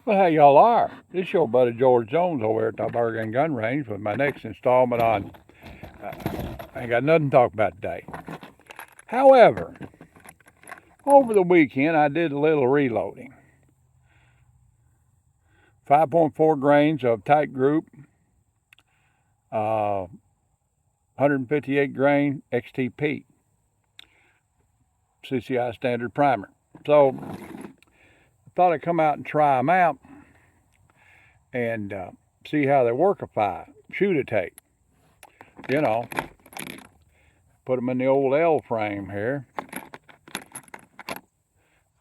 Well, how y'all are? This is your buddy George Jones over here at the Bergen Gun Range with my next installment on. I ain't got nothing to talk about today. However, over the weekend I did a little reloading. 5.4 grains of tight group, 158 grain XTP, CCI standard primer. So I thought I'd come out and try them out and see how they workify. Shoot a tape. You know, put them in the old L frame here.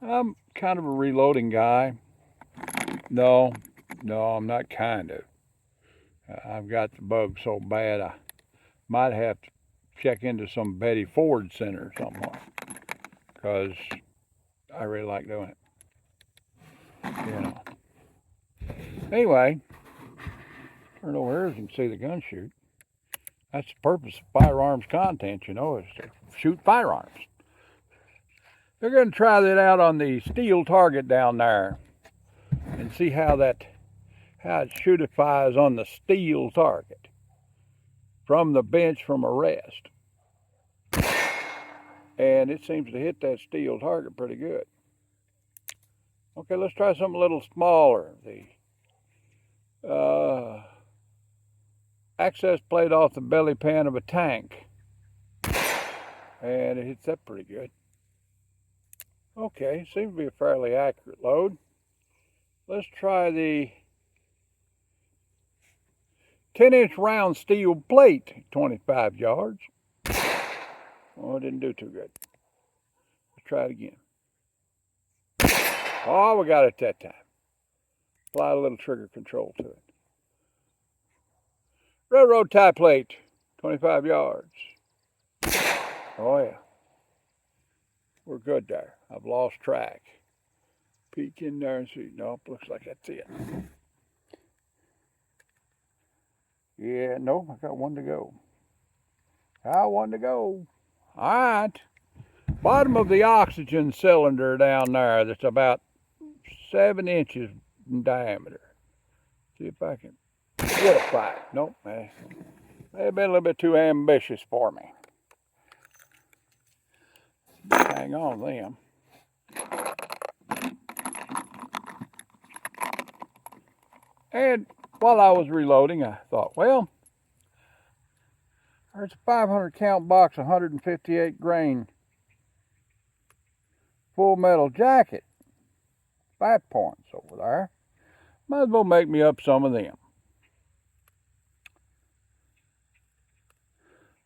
I'm kind of a reloading guy. No, I'm not kind of. I've got the bug so bad I might have to check into some Betty Ford Center or something, because I really like doing it. You know. Anyway, turn over here so you can see the gun shoot. That's the purpose of firearms content, is to shoot firearms. They're going to try that out on the steel target down there and see how it shootifies on the steel target from the bench from a rest. And it seems to hit that steel target pretty good. Okay, let's try something a little smaller. The access plate off the belly pan of a tank. And it hits that pretty good. Okay, seems to be a fairly accurate load. Let's try the 10-inch round steel plate, 25 yards. Oh, it didn't do too good. Let's try it again. Oh, we got it that time. Apply a little trigger control to it. Railroad tie plate, 25 yards. Oh yeah. We're good there. I've lost track. Peek in there and see. Nope, looks like that's it. Yeah, no, I got one to go. All right. Bottom of the oxygen cylinder down there that's about 7 inches in diameter. See if I can fortify it. Nope, may have been a little bit too ambitious for me. Hang on to them. And while I was reloading, I thought, well, there's a 500 count box of 158 grain full metal jacket flat points over there. Might as well make me up some of them.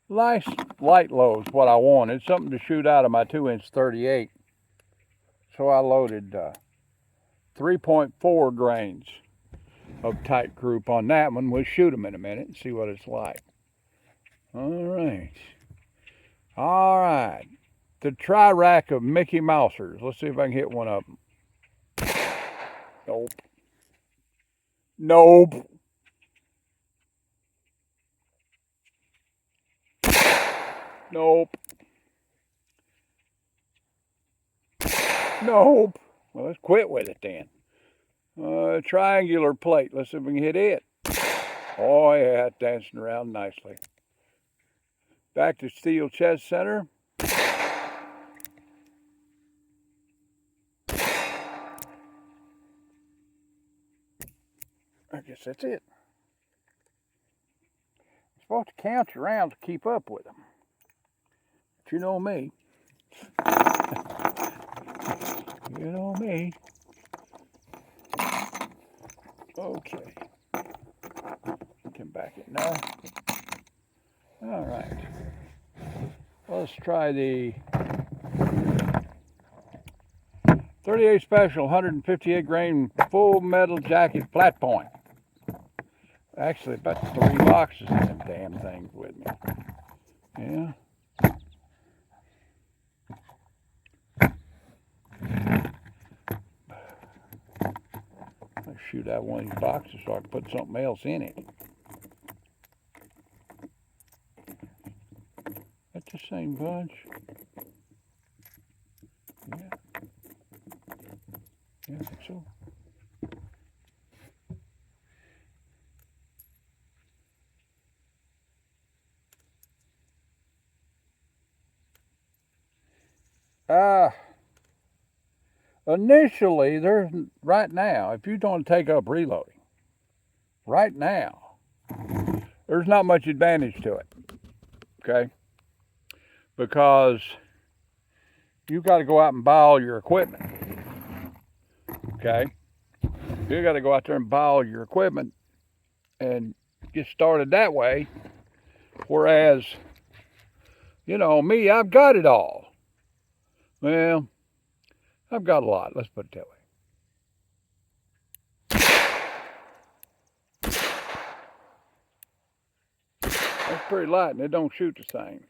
Nice light load's what I wanted, something to shoot out of my 2-inch 38. So I loaded 3.4 grains of tight group on that one. We'll shoot them in a minute and see what it's like. All right. The tri-rack of Mickey Mousers. Let's see if I can hit one of them. Nope. Nope. Well, let's quit with it then. Triangular plate. Let's see if we can hit it. Oh yeah, it's dancing around nicely. Back to steel chest center. I guess that's it. You're supposed to count your rounds to keep up with them. But you know me. You know me. Okay. Can back it now. All right. Let's try the 38 Special 158 grain full metal jacket flat point. Actually, about 3 boxes of them damn things with me. Yeah. Let's shoot out one of these boxes so I can put something else in it. That's the same bunch. Yeah. Yeah, I think so. Initially, right now, if you don't take up reloading, right now, there's not much advantage to it, okay? Because you got to go out and buy all your equipment, okay? You got to go out there and buy all your equipment and get started that way. Whereas, you know, me, I've got it all. Well, I've got a lot, let's put it that way. That's pretty light and it don't shoot the same.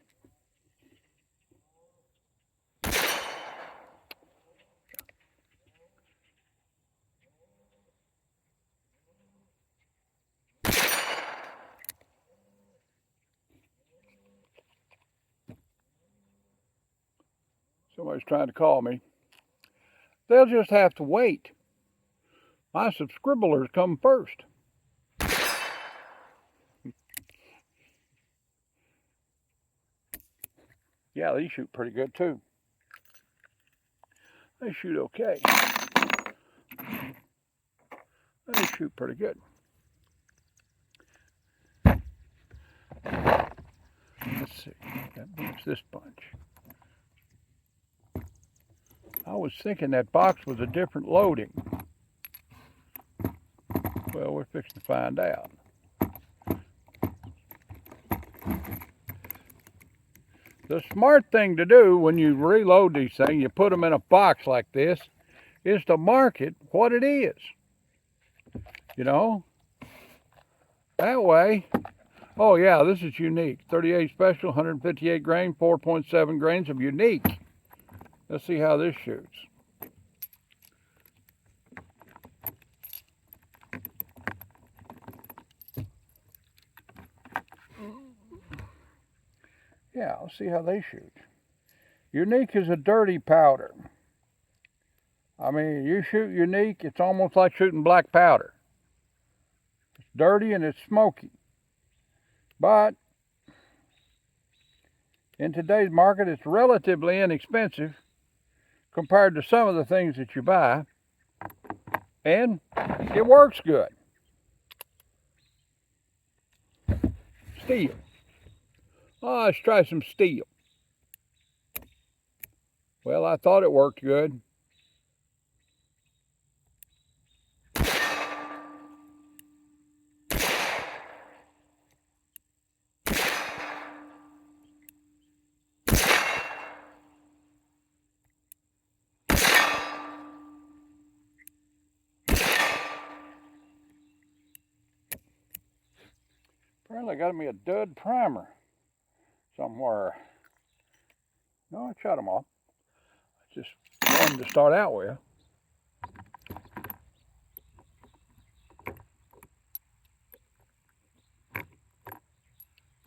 Somebody's trying to call me. They'll just have to wait. My subscribers come first. Yeah, these shoot pretty good too. They shoot okay. They shoot pretty good. Let's see, that beats this bunch. I was thinking that box was a different loading. Well, we're fixing to find out. The smart thing to do when you reload these things, you put them in a box like this, is to mark it what it is. You know? That way, oh yeah, this is unique. 38 special, 158 grain, 4.7 grains of unique. Let's see how this shoots. Yeah, let's see how they shoot. Unique is a dirty powder. I mean, you shoot unique, it's almost like shooting black powder. It's dirty and it's smoky. But in today's market, it's relatively inexpensive compared to some of the things that you buy. And it works good. Steel. Oh, let's try some steel. Well, I thought it worked good. Apparently I got me a dud primer somewhere. No, I shot them off. Just one to start out with.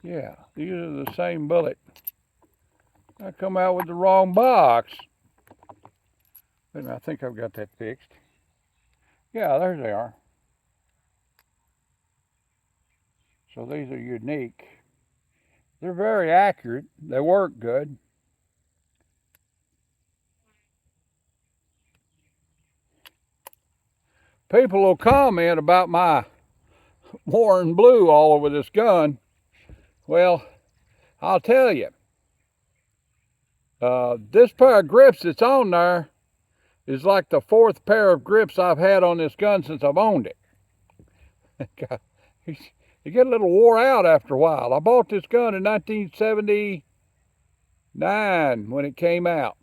Yeah, these are the same bullet. I come out with the wrong box. Wait a minute, I think I've got that fixed. Yeah, there they are. So these are unique. They're very accurate. They work good. People will comment about my Warren blue all over this gun. Well, I'll tell you. This pair of grips that's on there is like the fourth pair of grips I've had on this gun since I've owned it. You get a little wore out after a while. I bought this gun in 1979 when it came out.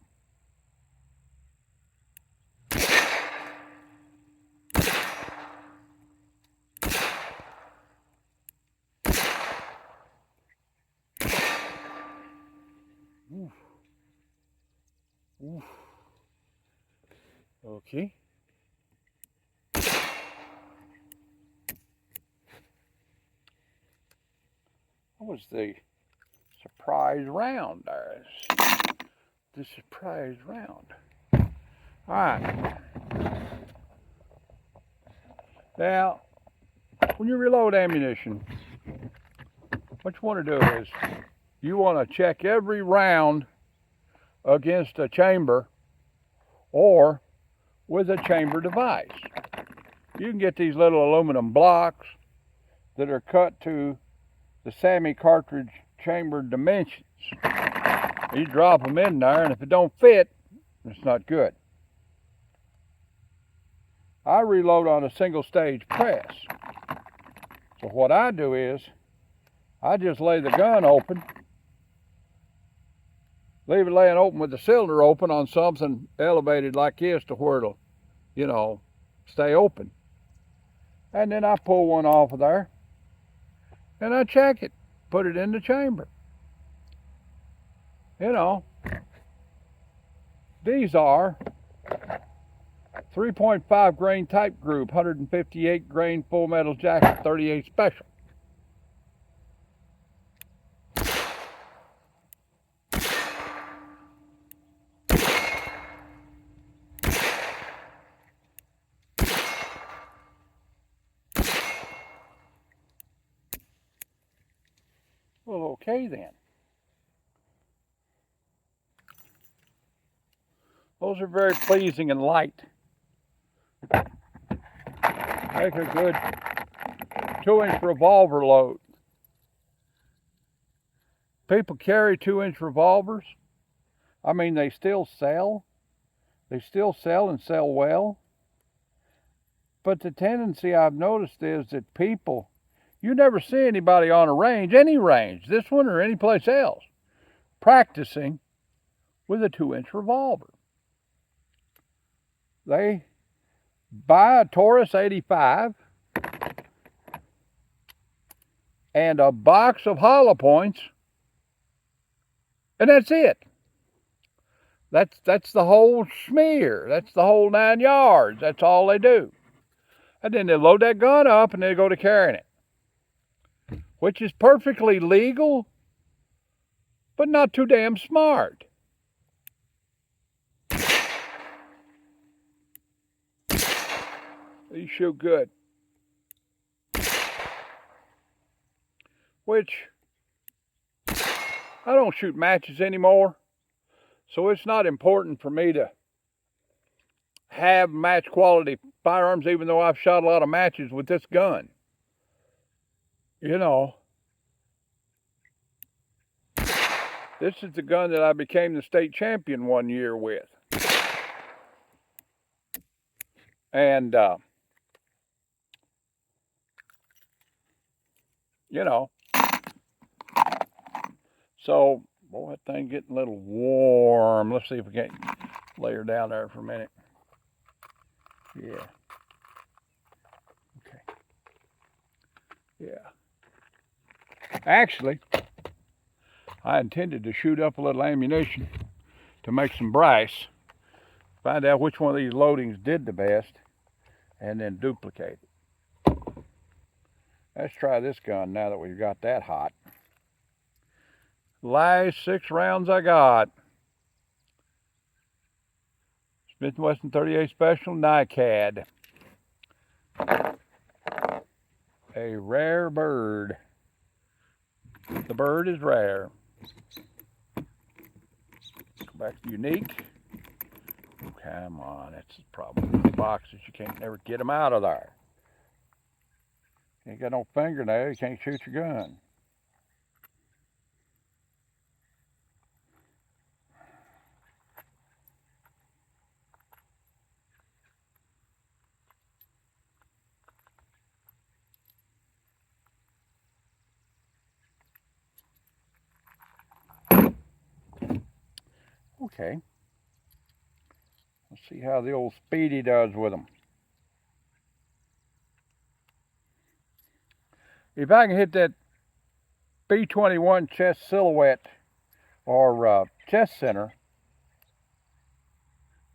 Oof. Oof. Okay. What was the surprise round there? The surprise round. All right. Now, when you reload ammunition, what you want to do is you want to check every round against a chamber or with a chamber device. You can get these little aluminum blocks that are cut to the SAMI cartridge chamber dimensions. You drop them in there, and if it don't fit, it's not good. I reload on a single stage press. So what I do is, I just lay the gun open, leave it laying open with the cylinder open on something elevated like this to where it'll, you know, stay open. And then I pull one off of there and I check it, put it in the chamber. You know, these are 3.5 grain type group, 158 grain full metal jacket, 38 special. Well, okay then. Those are very pleasing and light. Make a good 2-inch revolver load. People carry 2-inch revolvers. I mean, they still sell. They still sell and sell well. But the tendency I've noticed is that people, you never see anybody on a range, any range, this one or any place else, practicing with a 2-inch revolver. They buy a Taurus 85 and a box of hollow points, and that's it. That's the whole smear. That's the whole 9 yards. That's all they do. And then they load that gun up and they go to carrying it, which is perfectly legal, but not too damn smart. These shoot good. Which, I don't shoot matches anymore, so it's not important for me to have match quality firearms, even though I've shot a lot of matches with this gun. You know, this is the gun that I became the state champion one year with. And, you know, so, boy, that thing getting a little warm. Let's see if we can't lay her down there for a minute. Yeah. Okay. Yeah. Actually, I intended to shoot up a little ammunition to make some brass, find out which one of these loadings did the best, and then duplicate it. Let's try this gun now that we've got that hot. Last 6 rounds I got. Smith & Wesson 38 Special NICAD. A rare bird. The bird is rare. Go back to unique. Come on, that's the problem with the boxes. You can't never get them out of there. You ain't got no fingernail, you can't shoot your gun. Okay. Let's see how the old Speedy does with them. If I can hit that B21 chest silhouette or chest center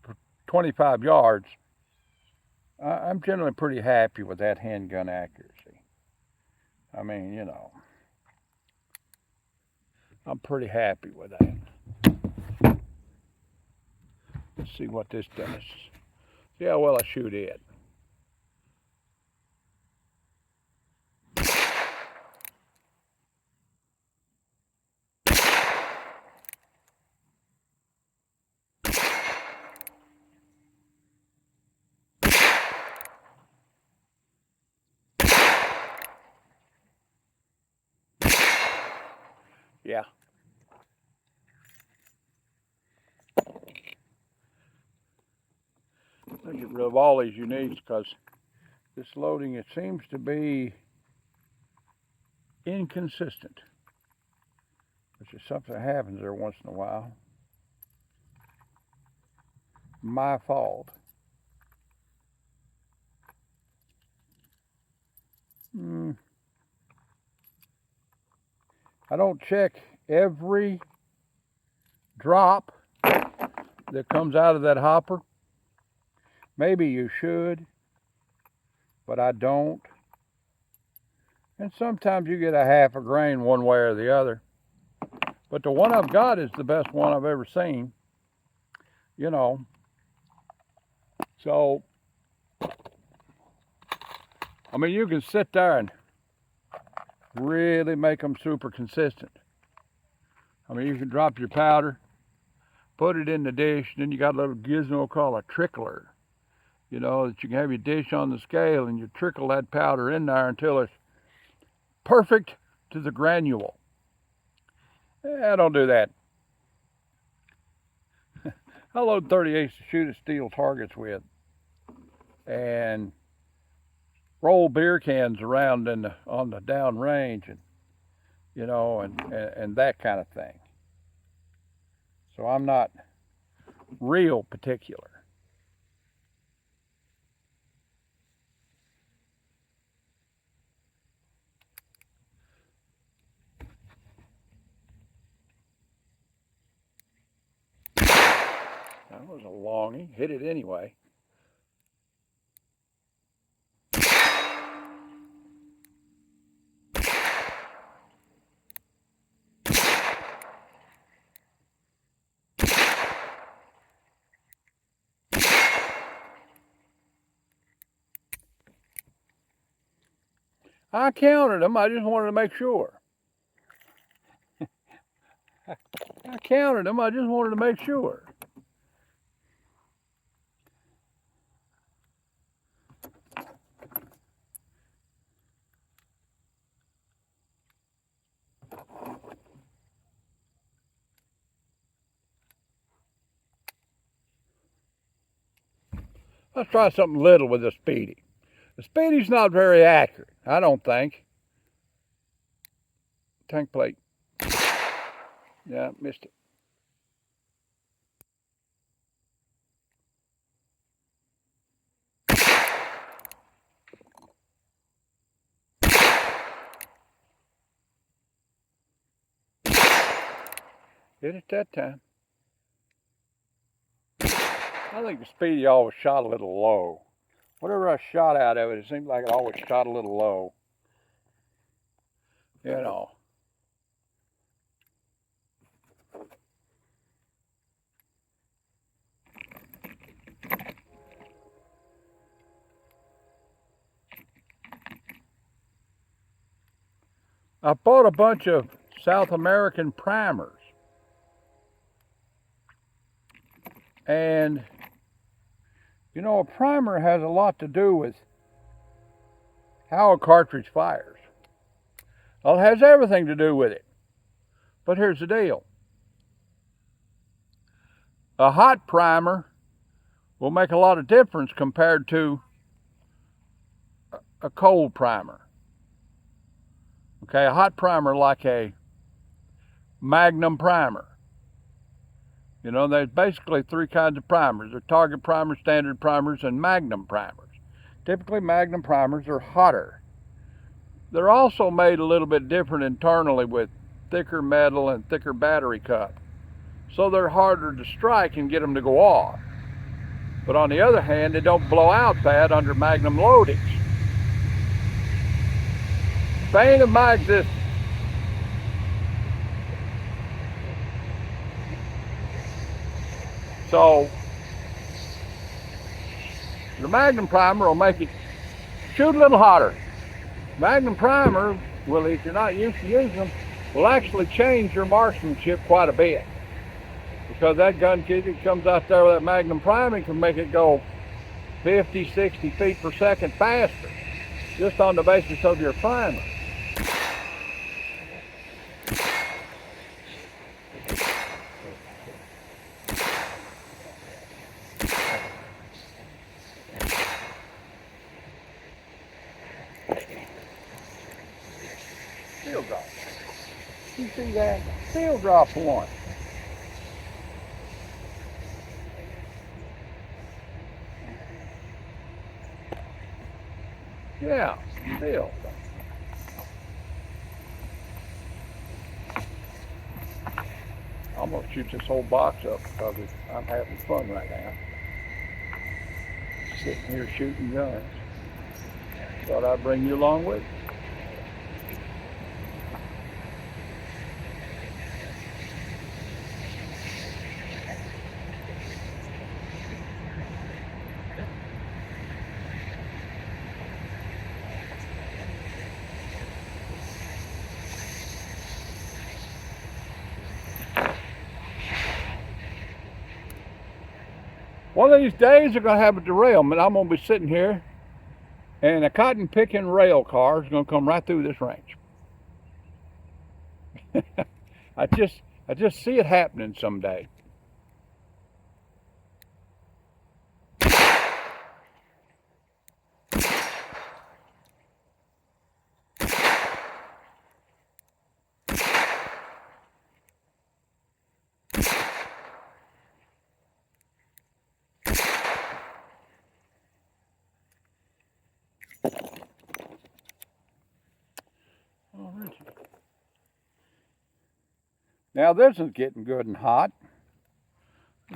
for 25 yards, I'm generally pretty happy with that handgun accuracy. I mean, you know, I'm pretty happy with that. Let's see what this does. See how well I shoot it. Yeah. I'll get rid of all these uniques because this loading, it seems to be inconsistent, which is something that happens every once in a while. My fault. I don't check every drop that comes out of that hopper. Maybe you should, but I don't. And sometimes you get a half a grain one way or the other. But the one I've got is the best one I've ever seen. You know. So, I mean, you can sit there and really make them super consistent. I mean, you can drop your powder, put it in the dish, and then you got a little gizmo called a trickler. You know, that you can have your dish on the scale and you trickle that powder in there until it's perfect to the granule. I don't do that. I load 38s to shoot at steel targets with, and roll beer cans around on the down range, and you know, and that kind of thing. So I'm not real particular. That was a longie. Hit it anyway. I counted them. I just wanted to make sure. I counted them. I just wanted to make sure. Let's try something little with the Speedy. The Speedy's not very accurate, I don't think. Tank plate. Yeah, missed it. Hit it that time. I think the Speedy always shot a little low. Whatever I shot out of it, it seemed like it always shot a little low. You know. I bought a bunch of South American primers. And, you know, a primer has a lot to do with how a cartridge fires. Well, it has everything to do with it. But here's the deal. A hot primer will make a lot of difference compared to a cold primer. Okay, a hot primer like a Magnum primer. You know, there's basically three kinds of primers. There's target primers, standard primers, and Magnum primers. Typically, Magnum primers are hotter. They're also made a little bit different internally with thicker metal and thicker battery cup. So they're harder to strike and get them to go off. But on the other hand, they don't blow out bad under Magnum loadings. Bane of my existence. So the Magnum primer will make it shoot a little hotter. Magnum primer will, if you're not used to using them, will actually change your marksmanship quite a bit. Because that gun kid that comes out there with that Magnum priming can make it go 50, 60 feet per second faster, just on the basis of your primer. You see that? Still dropped one. Yeah, still. I'm going to shoot this whole box up because I'm having fun right now. Sitting here shooting guns. Thought I'd bring you along with me. One of these days they're going to have a derailment. I'm going to be sitting here and a cotton picking rail car is going to come right through this range. I just see it happening someday. Now this is getting good and hot.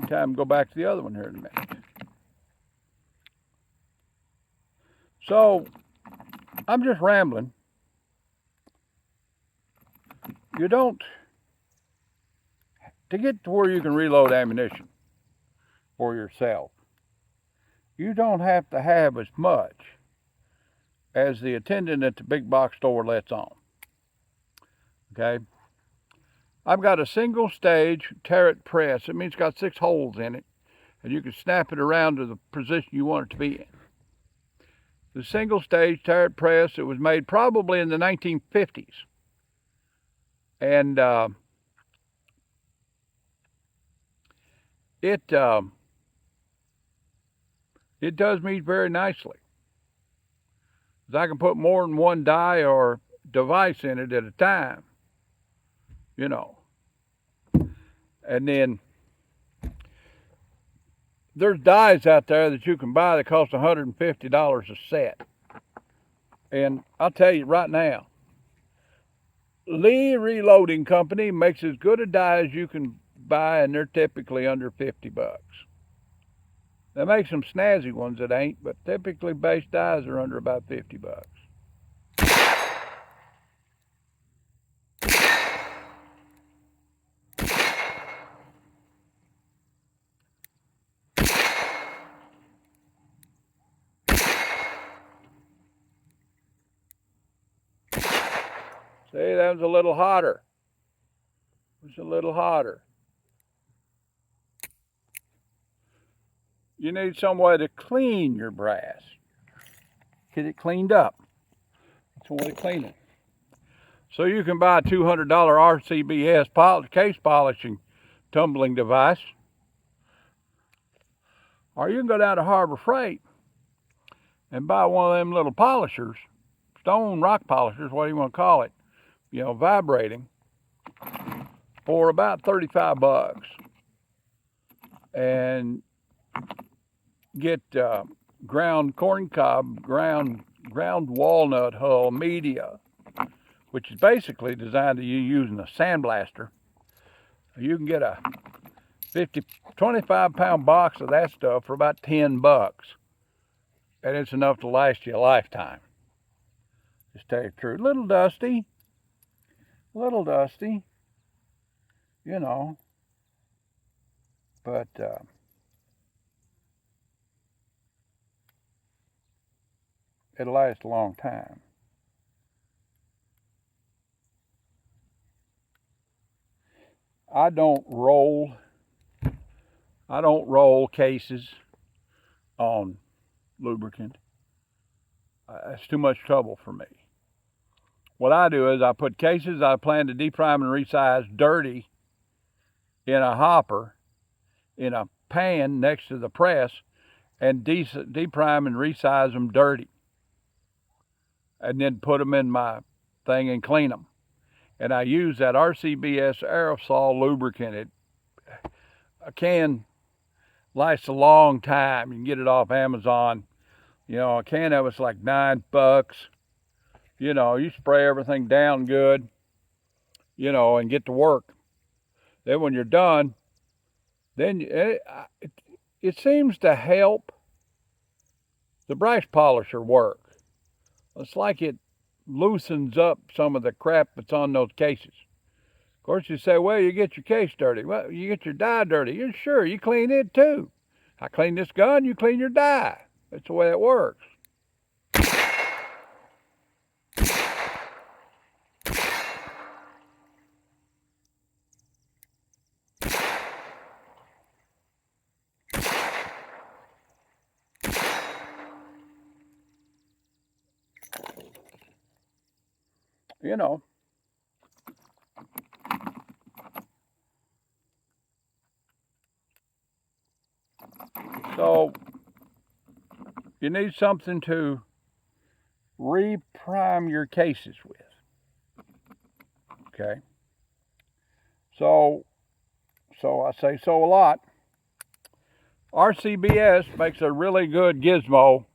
Time to go back to the other one here in a minute. So I'm just rambling. You don't, to get to where you can reload ammunition for yourself, you don't have to have as much as the attendant at the big box store lets on. Okay? I've got a single stage turret press. It means it's got 6 holes in it, and you can snap it around to the position you want it to be in. The single stage turret press, it was made probably in the 1950s. And it does me very nicely. I can put more than one die or device in it at a time, you know. And then there's dies out there that you can buy that cost $150 a set. And I'll tell you right now, Lee Reloading Company makes as good a die as you can buy, and they're typically under $50. They make some snazzy ones that ain't, but typically base dies are under about $50. See, that was a little hotter. It was a little hotter. You need some way to clean your brass. Get it cleaned up. That's one way to clean it. So you can buy a $200 RCBS case polishing tumbling device. Or you can go down to Harbor Freight and buy one of them little polishers, stone rock polishers, what do you want to call it, vibrating, for about $35. And get ground corn cob, ground walnut hull media, which is basically designed to you using a sandblaster. You can get a 25-pound box of that stuff for about $10, and it's enough to last you a lifetime. Just tell you the truth. Little dusty, but it'll last a long time. I don't roll cases on lubricant. It's too much trouble for me. What I do is I put cases I plan to deprime and resize dirty in a hopper, in a pan next to the press, and deprime and resize them dirty. And then put them in my thing and clean them. and I use that RCBS aerosol lubricant. A can lasts a long time. You can get it off Amazon. You know, a can of it's like $9. You know, you spray everything down good, you know, and get to work. Then when you're done, then it seems to help the brush polisher work. It's like it loosens up some of the crap that's on those cases. Of course, you say, well, you get your case dirty. Well, you get your die dirty. You're sure, you clean it too. I clean this gun, you clean your die. That's the way it works. You know. So, you need something to reprime your cases with. Okay. So I say so a lot. RCBS makes a really good gizmo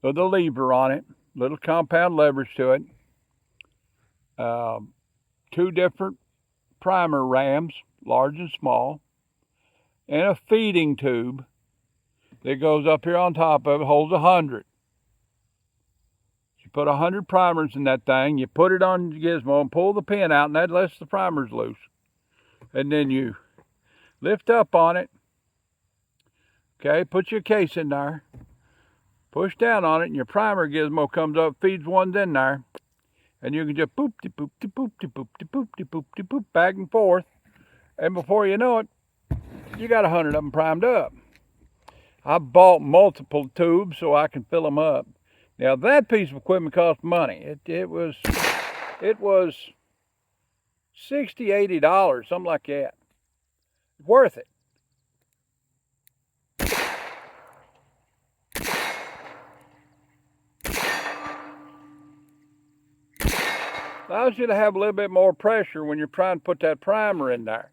with a lever on it, little compound leverage to it. 2 different primer rams, large and small, and a feeding tube that goes up here on top of it, holds 100. You put 100 primers in that thing, you put it on the gizmo and pull the pin out, and that lets the primers loose. And then you lift up on it, okay, put your case in there, push down on it, and your primer gizmo comes up, feeds one in there, and you can just poop back and forth, and before you know it, you got 100 of them primed up. I bought multiple tubes so I can fill them up. Now that piece of equipment cost money. It was $60, $80, something like that. Worth it. Allows you to have a little bit more pressure when you're trying to put that primer in there.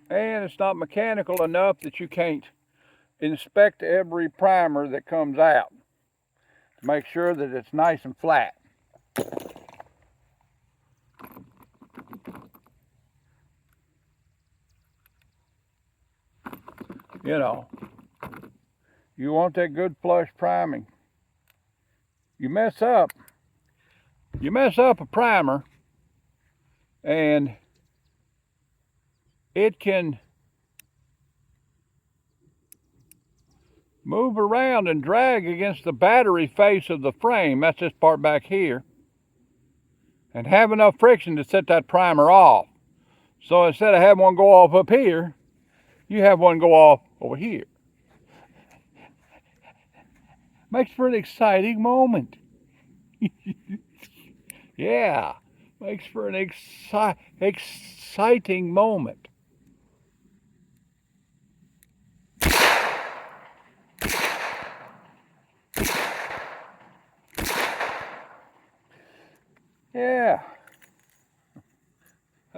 And it's not mechanical enough that you can't inspect every primer that comes out to make sure that it's nice and flat. You know, you want that good flush priming. You mess up a primer, and it can move around and drag against the battery face of the frame. That's this part back here. And have enough friction to set that primer off. So instead of having one go off up here, you have one go off over here. Makes for an exciting moment. Yeah, makes for an exciting moment. Yeah,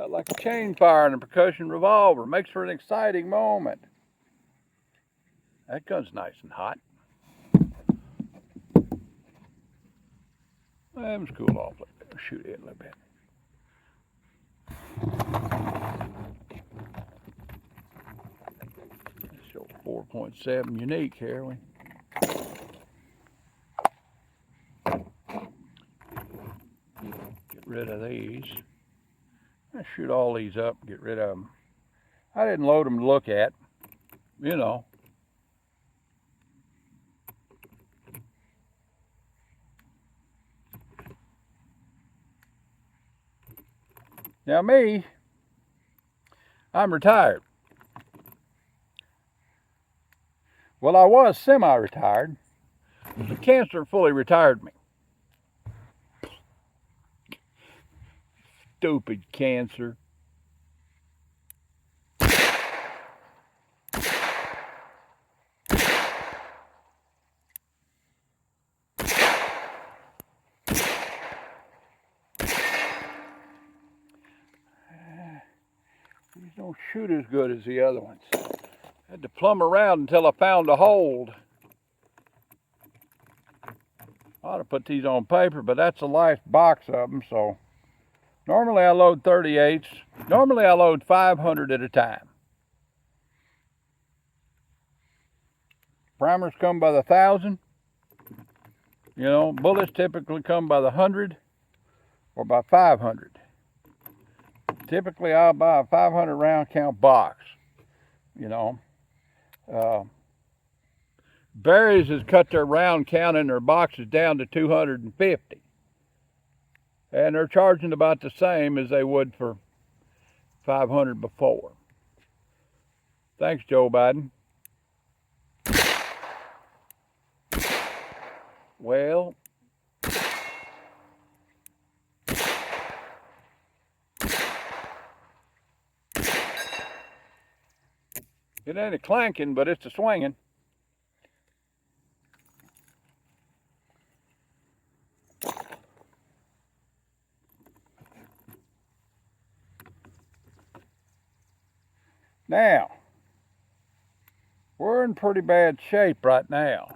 like a chain fire and a percussion revolver. Makes for an exciting moment. That gun's nice and hot. Let me cool off a little bit. Shoot it a little bit. Let's show 4.7 unique here. Get rid of these. I shoot all these up, get rid of them. I didn't load them to look at, you know. Now me, I'm retired. Well, I was semi-retired. The cancer fully retired me. Stupid cancer. don't shoot as good as the other ones. Had to plumb around until I found a hold. I ought to put these on paper, but that's the last box of them, so. Normally I load 38s. Normally I load 500 at a time. Primers come by the 1,000. You know, bullets typically come by the 100 or by 500. Typically I'll buy a 500 round count box, you know. Berries has cut their round count in their boxes down to 250. And they're charging about the same as they would for 500 before. Thanks, Joe Biden. Well, it ain't a clanking, but it's a swinging. Now, we're in pretty bad shape right now.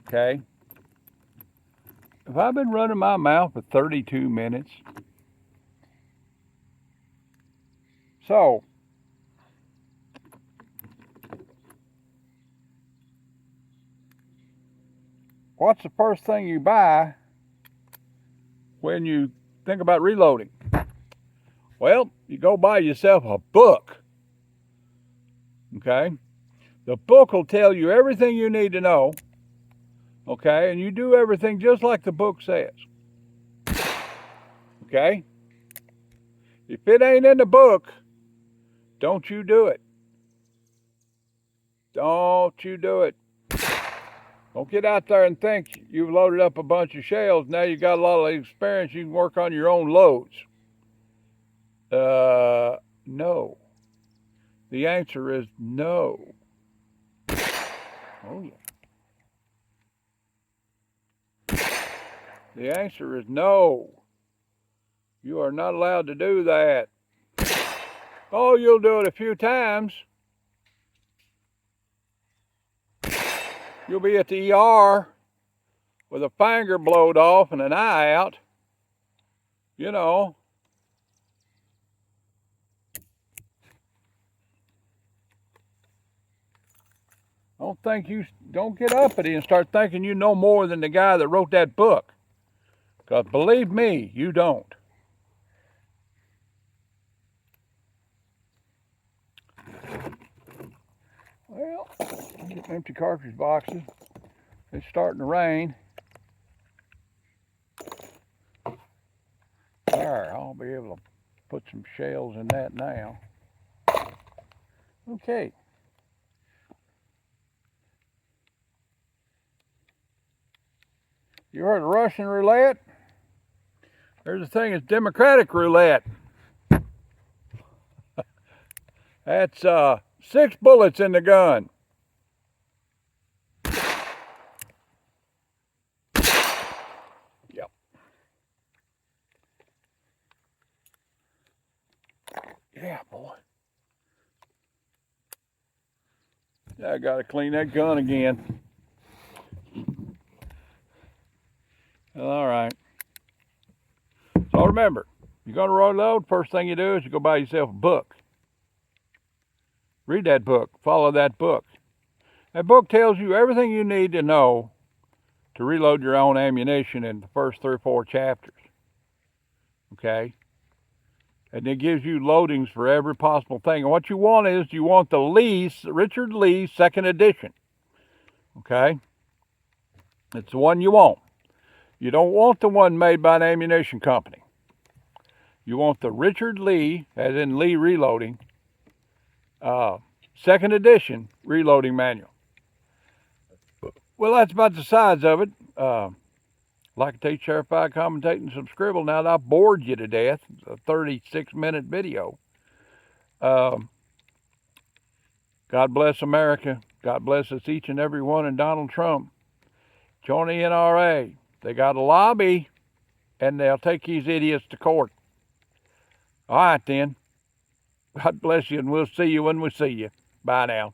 Okay? Have I been running my mouth for 32 minutes? So, what's the first thing you buy when you think about reloading? Well, you go buy yourself a book. Okay? The book will tell you everything you need to know. Okay? And you do everything just like the book says. Okay? If it ain't in the book, don't you do it. Don't you do it. Don't get out there and think you've loaded up a bunch of shells. Now you got a lot of experience. You can work on your own loads. No. The answer is no. Oh, yeah. The answer is no. You are not allowed to do that. Oh, you'll do it a few times. You'll be at the ER with a finger blowed off and an eye out. You know. Don't get uppity and start thinking you know more than the guy that wrote that book. Because believe me, you don't. Well, get empty cartridge boxes. It's starting to rain. There, I'll be able to put some shells in that now. Okay. You heard of Russian roulette? There's a thing, it's Democratic roulette. That's 6 bullets in the gun. Yep. Yeah, boy. Yeah, I gotta clean that gun again. All right. So remember, you're gonna reload, first thing you do is you go buy yourself a book. Read that book, follow that book. That book tells you everything you need to know to reload your own ammunition in the first 3 or 4 chapters. Okay? And it gives you loadings for every possible thing. And what you want is, you want the Richard Lee 2nd edition. Okay? It's the one you want. You don't want the one made by an ammunition company. You want the Richard Lee, as in Lee Reloading, 2nd edition reloading manual. Well, that's about the size of it. Like to teach, certify, commentate, and some scribble. Now that I've bored you to death, it's a 36-minute video. God bless America. God bless us each and every one, and Donald Trump. Join the NRA. They got a lobby, and they'll take these idiots to court. All right, then. God bless you, and we'll see you when we see you. Bye now.